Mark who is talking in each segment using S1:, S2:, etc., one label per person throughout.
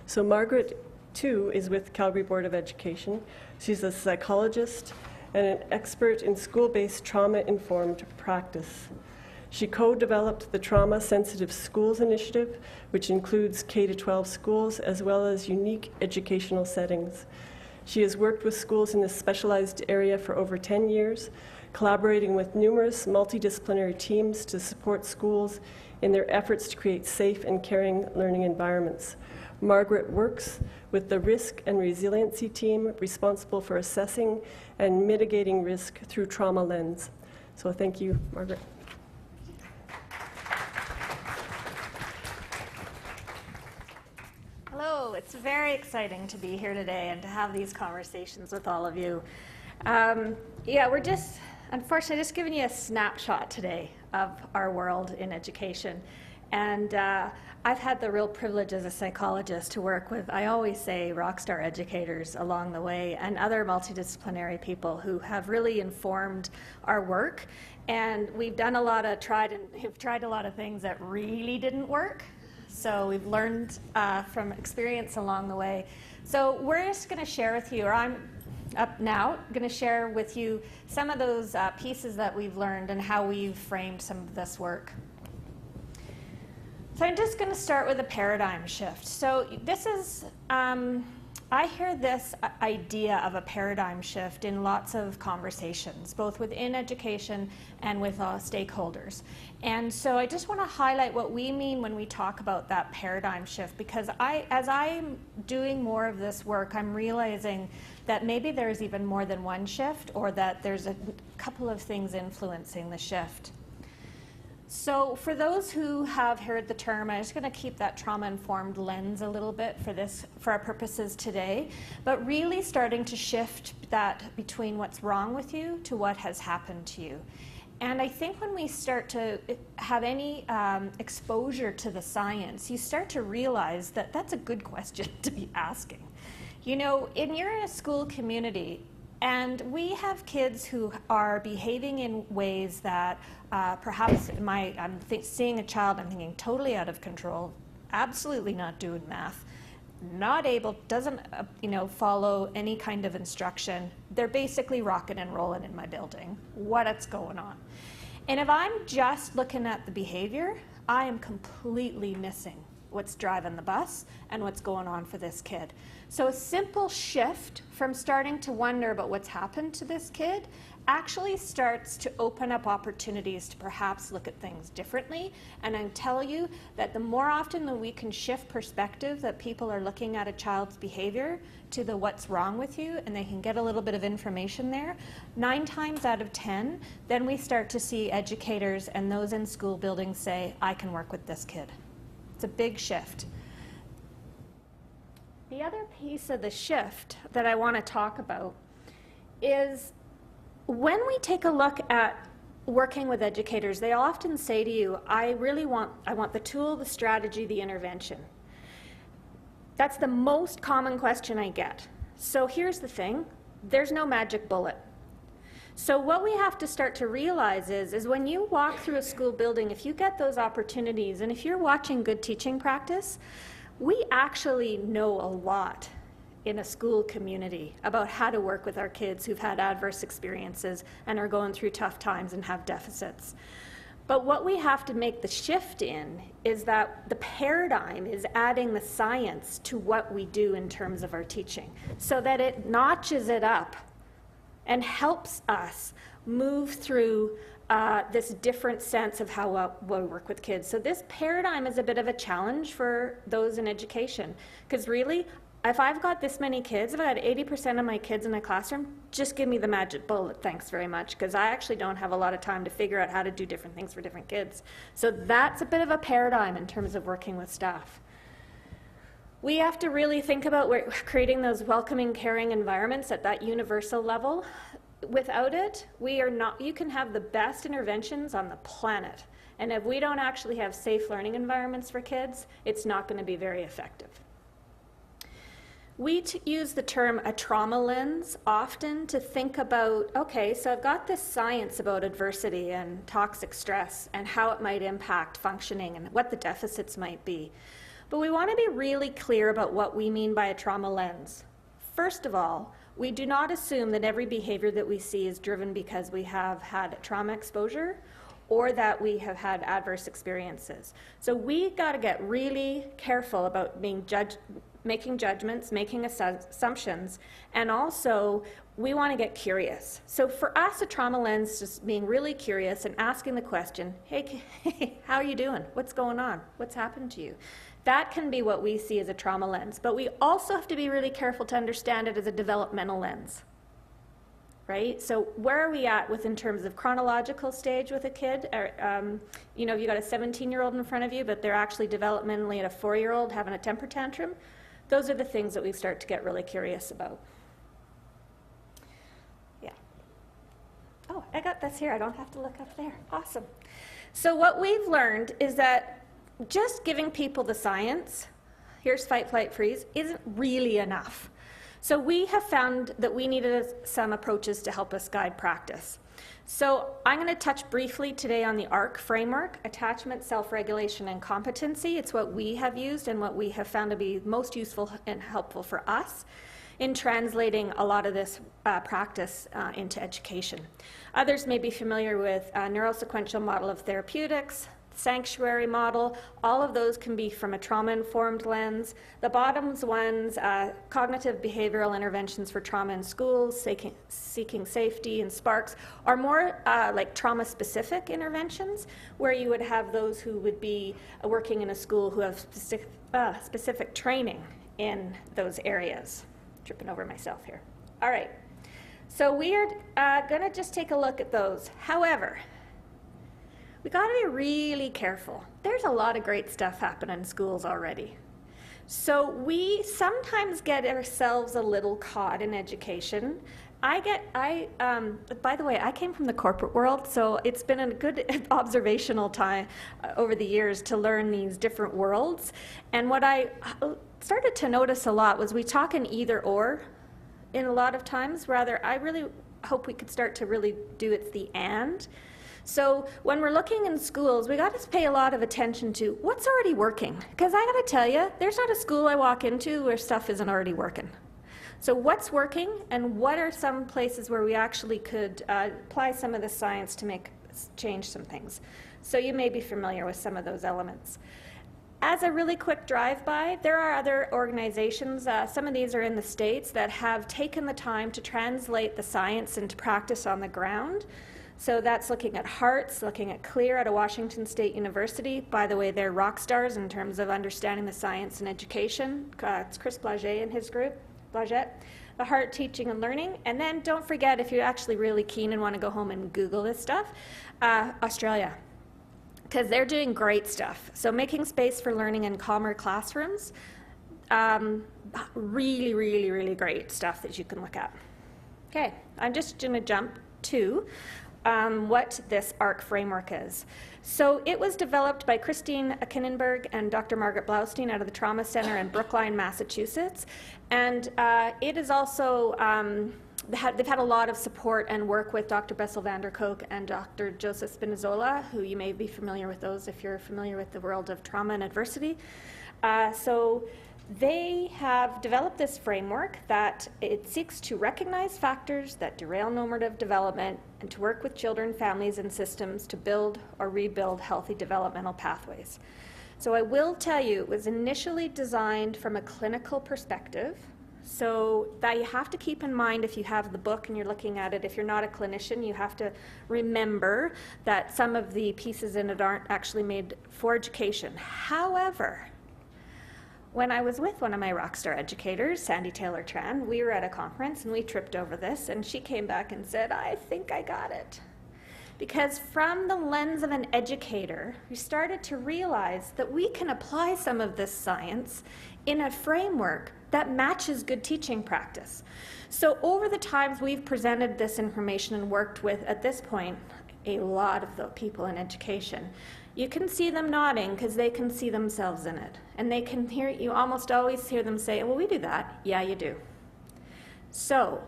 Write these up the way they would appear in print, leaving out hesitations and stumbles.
S1: So Margaret, too, is with Calgary Board of Education. She's a psychologist and an expert in school-based trauma-informed practice. She co-developed the Trauma Sensitive Schools Initiative, which includes K-12 schools as well as unique educational settings. She has worked with schools in this specialized area for over 10 years, collaborating with numerous multidisciplinary teams to support schools in their efforts to create safe and caring learning environments. Margaret works with the Risk and Resiliency team responsible for assessing and mitigating risk through trauma lens. So thank you, Margaret.
S2: Hello, it's very exciting to be here today and to have these conversations with all of you. We're just, unfortunately, just giving you a snapshot today of our world in education. And I've had the real privilege as a psychologist to work with, I always say, rock star educators along the way and other multidisciplinary people who have really informed our work. And we've done a lot of tried a lot of things that really didn't work. So we've learned from experience along the way. So we're just going to share with you, or I'm up now, going to share with you some of those pieces that we've learned and how we've framed some of this work. So I'm just going to start with a paradigm shift. So this is, I hear this idea of a paradigm shift in lots of conversations, both within education and with stakeholders. And so I just want to highlight what we mean when we talk about that paradigm shift, because as I'm doing more of this work, I'm realizing that maybe there's even more than one shift, or that there's a couple of things influencing the shift. So for those who have heard the term, I'm just going to keep that trauma-informed lens a little bit for our purposes today, but really starting to shift that between what's wrong with you to what has happened to you. And I think when we start to have any exposure to the science, you start to realize that that's a good question to be asking. You know, you're in a school community, and we have kids who are behaving in ways that perhaps I'm seeing a child, I'm thinking totally out of control, absolutely not doing math, not able, doesn't follow any kind of instruction. They're basically rocking and rolling in my building. What's going on? And if I'm just looking at the behavior, I am completely missing what's driving the bus and what's going on for this kid. So a simple shift from starting to wonder about what's happened to this kid actually starts to open up opportunities to perhaps look at things differently. And I tell you that the more often that we can shift perspective, that people are looking at a child's behavior to the what's wrong with you, and they can get a little bit of information there, 9 times out of 10, then we start to see educators and those in school buildings say, I can work with this kid. It's a big shift. The other piece of the shift that I want to talk about is when we take a look at working with educators, they often say to you, I want the tool, the strategy, the intervention. That's the most common question I get. So here's the thing, there's no magic bullet. So what we have to start to realize is when you walk through a school building, if you get those opportunities, and if you're watching good teaching practice, we actually know a lot in a school community about how to work with our kids who've had adverse experiences and are going through tough times and have deficits. But what we have to make the shift in is that the paradigm is adding the science to what we do in terms of our teaching, so that it notches it up and helps us move through this different sense of how we work with kids. So this paradigm is a bit of a challenge for those in education, because really, if I've got this many kids, if I got 80% of my kids in a classroom, just give me the magic bullet, thanks very much, because I actually don't have a lot of time to figure out how to do different things for different kids. So that's a bit of a paradigm in terms of working with staff. We have to really think about creating those welcoming, caring environments at that universal level. Without it, you can have the best interventions on the planet, and if we don't actually have safe learning environments for kids, it's not going to be very effective. We use the term a trauma lens often to think about, okay, so I've got this science about adversity and toxic stress and how it might impact functioning and what the deficits might be. But we want to be really clear about what we mean by a trauma lens. First of all, we do not assume that every behavior that we see is driven because we have had trauma exposure or that we have had adverse experiences. So we got to get really careful about making judgments, making assumptions, and also we want to get curious. So for us, a trauma lens is just being really curious and asking the question, hey, how are you doing? What's going on? What's happened to you? That can be what we see as a trauma lens, but we also have to be really careful to understand it as a developmental lens. Right? So where are we at in terms of chronological stage with a kid? You know, if you got a 17-year-old in front of you, but they're actually developmentally at a 4-year-old having a temper tantrum, those are the things that we start to get really curious about. Yeah. Oh, I got this here. I don't have to look up there. Awesome. So what we've learned is that just giving people the science, here's fight, flight, freeze, isn't really enough. So we have found that we needed some approaches to help us guide practice. So I'm going to touch briefly today on the ARC framework, attachment, self-regulation, and competency. It's what we have used and what we have found to be most useful and helpful for us in translating a lot of this practice into education. Others may be familiar with neurosequential model of therapeutics, sanctuary model. All of those can be from a trauma-informed lens. The bottoms ones, cognitive behavioral interventions for trauma in schools, seeking safety, and SPARKS, are more like trauma-specific interventions, where you would have those who would be working in a school who have specific training in those areas. Tripping over myself here. All right, so we are going to just take a look at those. However, we got to be really careful. There's a lot of great stuff happening in schools already. So we sometimes get ourselves a little caught in education. By the way, I came from the corporate world, so it's been a good observational time over the years to learn these different worlds. And what I started to notice a lot was we talk in either or in a lot of times. Rather, I really hope we could start to really do it's the and. So when we're looking in schools, we got to pay a lot of attention to what's already working. Because I got to tell you, there's not a school I walk into where stuff isn't already working. So what's working, and what are some places where we actually could apply some of the science to change some things? So you may be familiar with some of those elements. As a really quick drive-by, there are other organizations, some of these are in the States, that have taken the time to translate the science into practice on the ground. So that's looking at HEARTS, looking at CLEAR out of Washington State University. By the way, they're rock stars in terms of understanding the science and education. It's Chris Blaget and his group, Blaget. The HEART Teaching and Learning. And then don't forget, if you're actually really keen and want to go home and Google this stuff, Australia, because they're doing great stuff. So making space for learning in calmer classrooms, really, really, really great stuff that you can look at. Okay, I'm just going to jump to what this ARC framework is. So it was developed by Christine Kinnenberg and Dr. Margaret Blaustein out of the Trauma Center in Brookline, Massachusetts. And it is also, they've had a lot of support and work with Dr. Bessel van der Kolk and Dr. Joseph Spinazzola, who you may be familiar with those if you're familiar with the world of trauma and adversity. So they have developed this framework that it seeks to recognize factors that derail normative development and to work with children, families, and systems to build or rebuild healthy developmental pathways. So I will tell you, it was initially designed from a clinical perspective, so that you have to keep in mind if you have the book and you're looking at it. If you're not a clinician, you have to remember that some of the pieces in it aren't actually made for education. However, when I was with one of my rockstar educators, Sandy Taylor Tran, we were at a conference and we tripped over this, and she came back and said, I think I got it. Because from the lens of an educator, we started to realize that we can apply some of this science in a framework that matches good teaching practice. So over the times we've presented this information and worked with, at this point, a lot of the people in education, you can see them nodding because they can see themselves in it. And they can hear, you almost always hear them say, well, we do that. Yeah, you do. So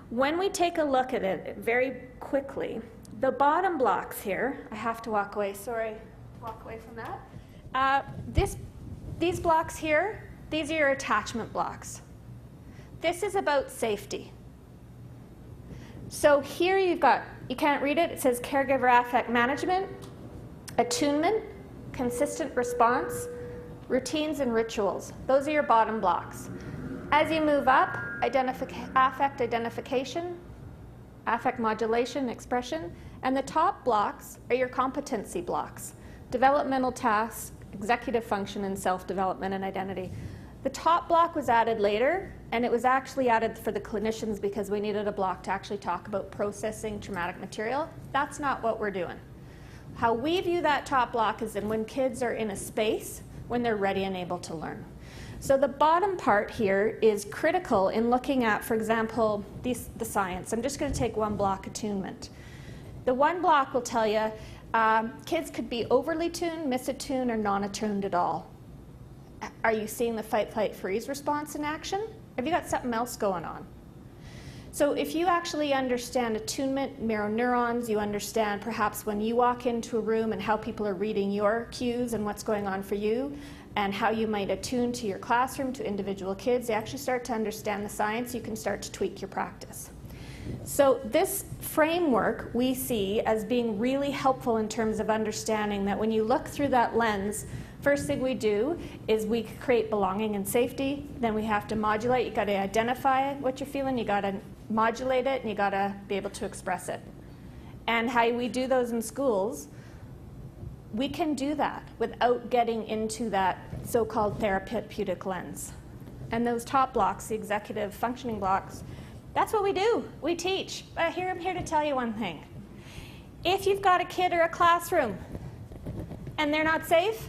S2: when we take a look at it very quickly, the bottom blocks here, I have to walk away, sorry, walk away from that. This these blocks here, these are your attachment blocks. This is about safety. So here you've got, you can't read it, it says caregiver affect management, attunement, consistent response, routines and rituals. Those are your bottom blocks. As you move up, affect identification, affect modulation, expression, and the top blocks are your competency blocks, developmental tasks, executive function, and self-development and identity. The top block was added later, and it was actually added for the clinicians because we needed a block to actually talk about processing traumatic material. That's not what we're doing. How we view that top block is in when kids are in a space when they're ready and able to learn. So the bottom part here is critical in looking at, for example, the science. I'm just going to take one block, attunement. The one block will tell you kids could be overly tuned, misattuned, or non-attuned at all. Are you seeing the fight, flight, freeze response in action? Have you got something else going on? So if you actually understand attunement, mirror neurons, you understand perhaps when you walk into a room and how people are reading your cues and what's going on for you, and how you might attune to your classroom, to individual kids, you actually start to understand the science, you can start to tweak your practice. So this framework we see as being really helpful in terms of understanding that when you look through that lens, first thing we do is we create belonging and safety, then we have to modulate. You've got to identify what you're feeling, you've got to modulate it, and you've got to be able to express it. And how we do those in schools, we can do that without getting into that so-called therapeutic lens. And those top blocks, the executive functioning blocks, that's what we do. We teach. But here, I'm here to tell you one thing. If you've got a kid or a classroom and they're not safe,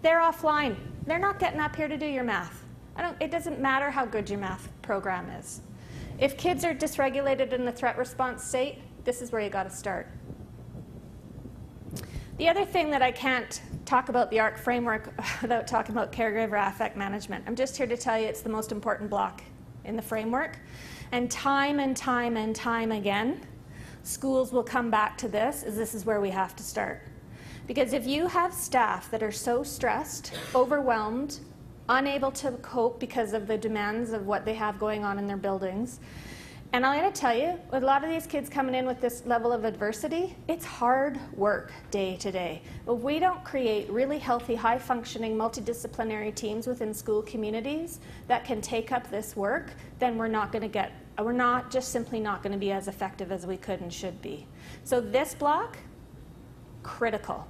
S2: they're offline. They're not getting up here to do your math. It doesn't matter how good your math program is. If kids are dysregulated in the threat response state, this is where you got to start. The other thing that I can't talk about the ARC framework without talking about caregiver affect management. I'm just here to tell you it's the most important block in the framework. And time and time and time again, schools will come back to this is where we have to start. Because if you have staff that are so stressed, overwhelmed, unable to cope because of the demands of what they have going on in their buildings, and I'm going to tell you, with a lot of these kids coming in with this level of adversity, it's hard work day to day. But if we don't create really healthy, high-functioning, multidisciplinary teams within school communities that can take up this work, then we're just simply not going to be as effective as we could and should be. So this block, critical.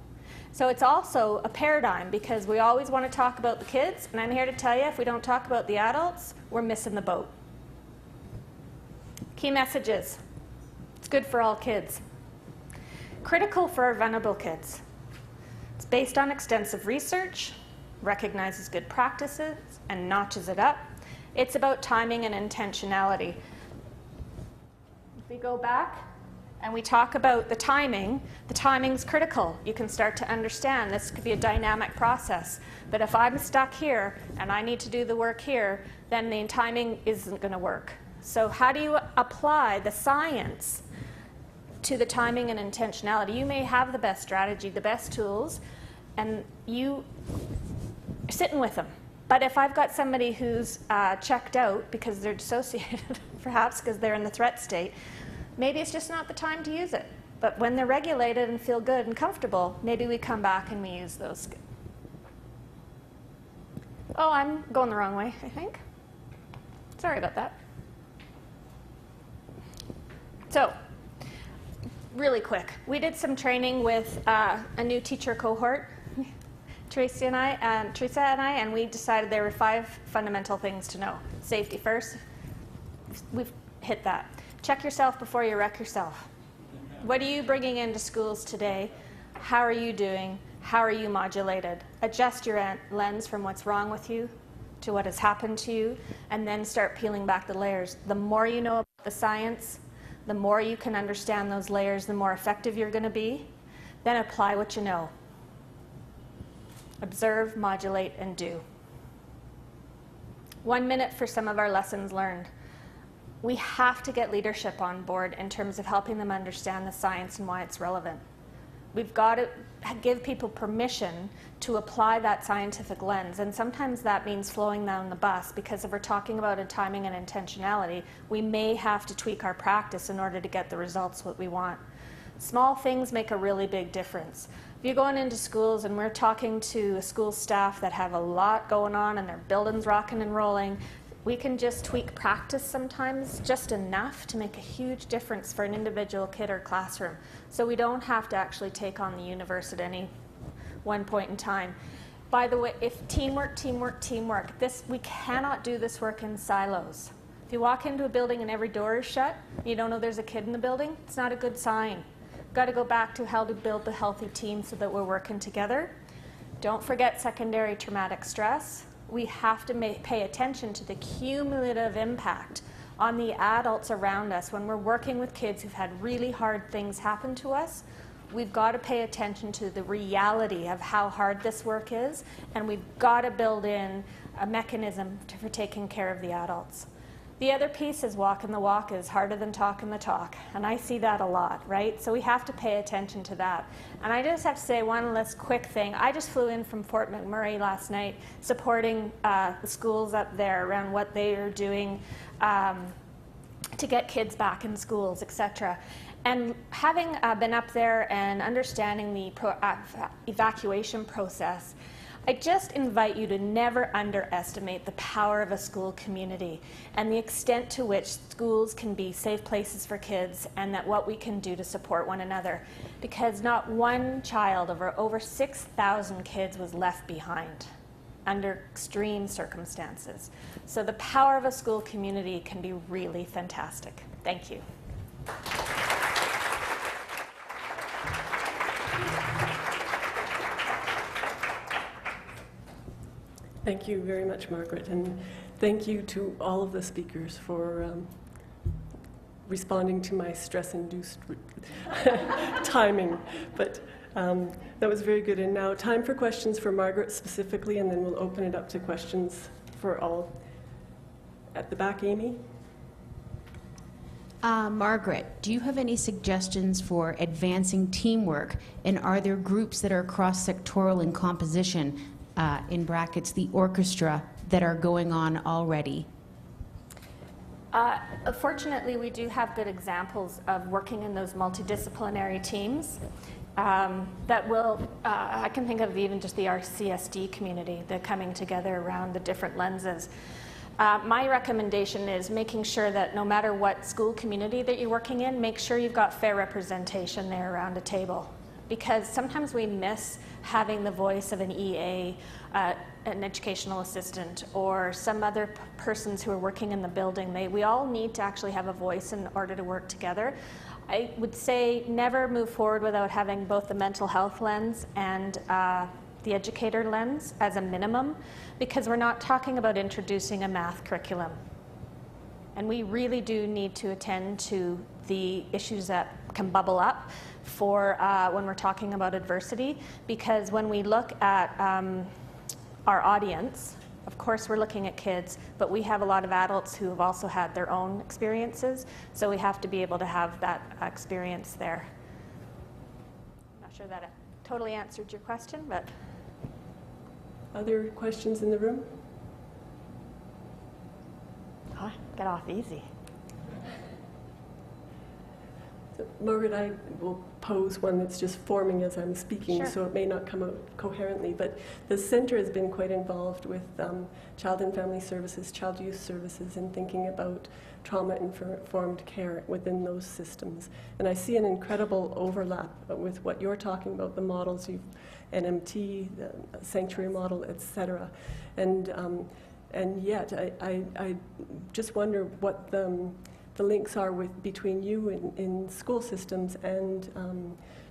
S2: So it's also a paradigm because we always want to talk about the kids, and I'm here to tell you, if we don't talk about the adults, we're missing the boat. Key messages. It's good for all kids. Critical for our vulnerable kids. It's based on extensive research, recognizes good practices, and notches it up. It's about timing and intentionality. If we go back and we talk about the timing's critical. You can start to understand this could be a dynamic process. But if I'm stuck here and I need to do the work here, then the timing isn't going to work. So how do you apply the science to the timing and intentionality? You may have the best strategy, the best tools, and you are sitting with them. But if I've got somebody who's checked out because they're dissociated, perhaps because they're in the threat state, maybe it's just not the time to use it. But when they're regulated and feel good and comfortable, maybe we come back and we use those. Oh, I'm going the wrong way, I think. Sorry about that. So, really quick, we did some training with a new teacher cohort, Teresa and I, and we decided there were 5 fundamental things to know. Safety first. We've hit that. Check yourself before you wreck yourself. What are you bringing into schools today? How are you doing? How are you modulated? Adjust your lens from what's wrong with you to what has happened to you, and then start peeling back the layers. The more you know about the science, the more you can understand those layers, the more effective you're going to be. Then apply what you know. Observe, modulate, and do. 1 minute for some of our lessons learned. We have to get leadership on board in terms of helping them understand the science and why it's relevant. we've got to give people permission to apply that scientific lens. And sometimes that means slowing down the bus, because if we're talking about a timing and intentionality, we may have to tweak our practice in order to get the results what we want. Small things make a really big difference. If you're going into schools and we're talking to a school staff that have a lot going on and their building's rocking and rolling, we can just tweak practice sometimes just enough to make a huge difference for an individual kid or classroom. So we don't have to actually take on the universe at any one point in time. By the way, if teamwork, we cannot do this work in silos. If you walk into a building and every door is shut, you don't know there's a kid in the building, it's not a good sign. Got to go back to how to build the healthy team so that we're working together. Don't forget secondary traumatic stress. We have to pay attention to the cumulative impact on the adults around us. When we're working with kids who've had really hard things happen to us, we've got to pay attention to the reality of how hard this work is, and we've got to build in a mechanism for taking care of the adults. The other piece is walking the walk is harder than talking the talk, and I see that a lot, right? So we have to pay attention to that. And I just have to say one last quick thing. I just flew in from Fort McMurray last night supporting the schools up there around what they are doing to get kids back in schools, etc. And having been up there and understanding the evacuation process, I just invite you to never underestimate the power of a school community and the extent to which schools can be safe places for kids, and that what we can do to support one another. Because not one child of over 6,000 kids was left behind under extreme circumstances. So the power of a school community can be really fantastic. Thank you.
S1: Thank you very much, Margaret, and thank you to all of the speakers for responding to my stress-induced timing. But that was very good. And now time for questions for Margaret specifically, and then we'll open it up to questions for all. At the back, Amy.
S3: Margaret, do you have any suggestions for advancing teamwork, and are there groups that are cross-sectoral in composition, in brackets, the orchestra, that are going on already?
S2: Fortunately, we do have good examples of working in those multidisciplinary teams that will, I can think of even just the RCSD community, the coming together around the different lenses. My recommendation is making sure that no matter what school community that you're working in, make sure you've got fair representation there around a table. Because sometimes we miss having the voice of an EA, an educational assistant, or some other persons who are working in the building. We all need to actually have a voice in order to work together. I would say never move forward without having both the mental health lens and the educator lens as a minimum, because we're not talking about introducing a math curriculum. And we really do need to attend to the issues that can bubble up for when we're talking about adversity, because when we look at our audience, of course we're looking at kids, but we have a lot of adults who have also had their own experiences, so we have to be able to have that experience there. I'm not sure that I totally answered your question, but...
S1: Other questions in the room?
S2: Oh, get off easy.
S1: So, Margaret, I will pose one that's just forming as I'm speaking,
S2: Sure.
S1: So it may not come out coherently, but the Centre has been quite involved with child and family services, child youth services, and thinking about trauma-informed care within those systems. And I see an incredible overlap with what you're talking about, the models you've, NMT, the sanctuary model, etc. And yet, I just wonder what the links are between you in school systems and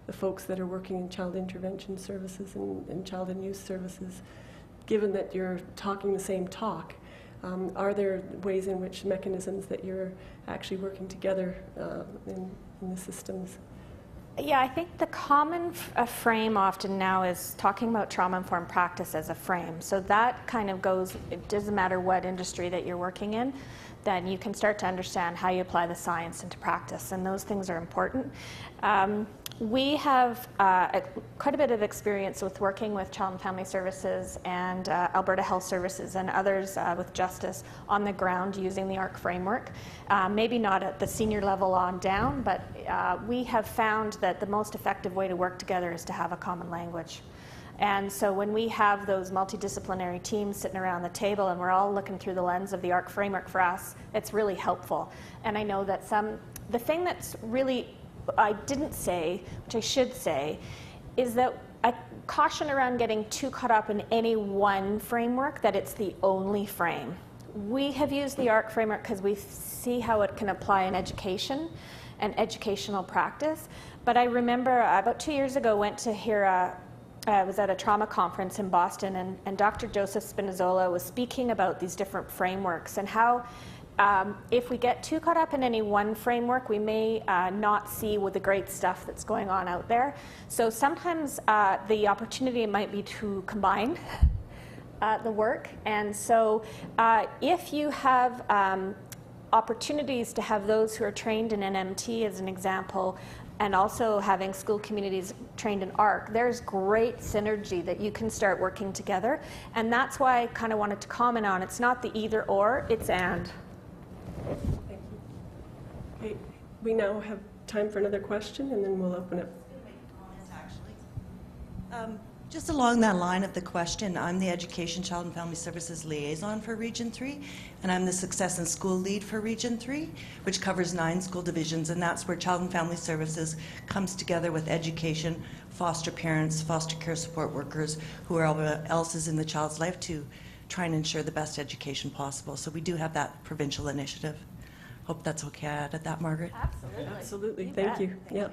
S1: the folks that are working in child intervention services and child and youth services. Given that you're talking the same talk, are there ways in which mechanisms that you're actually working together in the systems?
S2: Yeah, I think the common frame often now is talking about trauma-informed practice as a frame. So that kind of goes, it doesn't matter what industry that you're working in, then you can start to understand how you apply the science into practice, and those things are important. We have quite a bit of experience with working with Child and Family Services and Alberta Health Services and others with Justice on the ground using the ARC framework. Maybe not at the senior level on down, but we have found that the most effective way to work together is to have a common language. And so when we have those multidisciplinary teams sitting around the table and we're all looking through the lens of the ARC framework, for us, it's really helpful. And I know that the thing that's really, I didn't say, which I should say, is that I caution around getting too caught up in any one framework, that it's the only frame. We have used the ARC framework because we see how it can apply in education and educational practice. But I remember about 2 years ago, went to hear I was at a trauma conference in Boston, and Dr. Joseph Spinazzola was speaking about these different frameworks and how if we get too caught up in any one framework, we may not see with the great stuff that's going on out there. So sometimes the opportunity might be to combine the work. And so if you have opportunities to have those who are trained in NMT, as an example, and also having school communities trained in ARC, there's great synergy that you can start working together. And that's why I kind of wanted to comment on, it's not the either or, it's and.
S1: Thank you. Okay, we now have time for another question, and then we'll open up.
S4: Just along that line of the question, I'm the Education, Child and Family Services Liaison for Region 3, and I'm the Success in School Lead for Region 3, which covers 9 school divisions, and that's where Child and Family Services comes together with education, foster parents, foster care support workers, whoever else is in the child's life to try and ensure the best education possible. So we do have that provincial initiative. Hope that's okay. I added that, Margaret.
S2: Absolutely.
S1: Absolutely.
S2: You
S1: Thank
S2: bet.
S1: you. Yeah.